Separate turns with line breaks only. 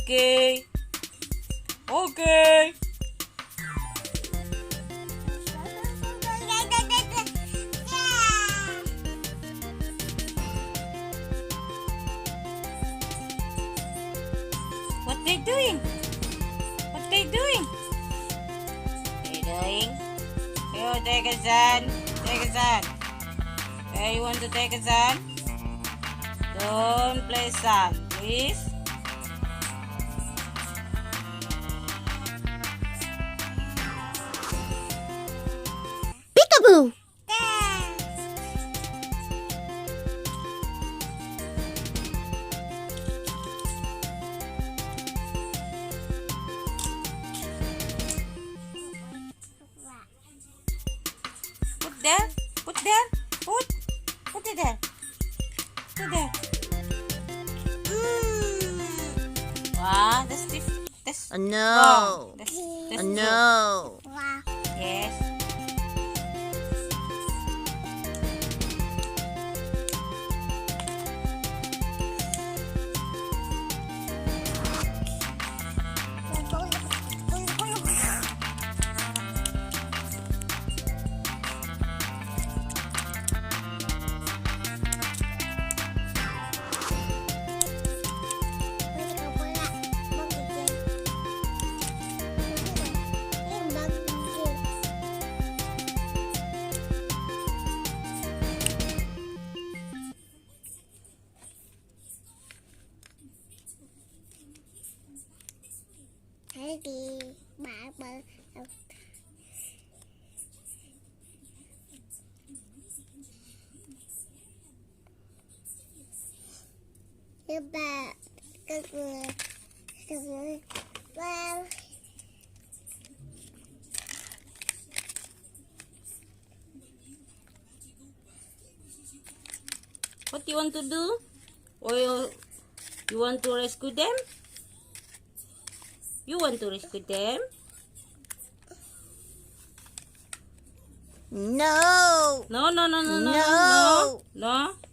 Okay. Okay. What they doing? What they doing? They doing? You take a sun. Take a sun. Okay, you want to take a sun? Don't play sun, please.
Peekaboo!
Put there. Put there. Put it there. Put there. Wow, that's
No.
wrong. That's
No.
Yes.
Đi bà
What you want to do? Or you want to rescue them? You want to rescue them?
No.
No, no, no, no, no,
No.
no, no.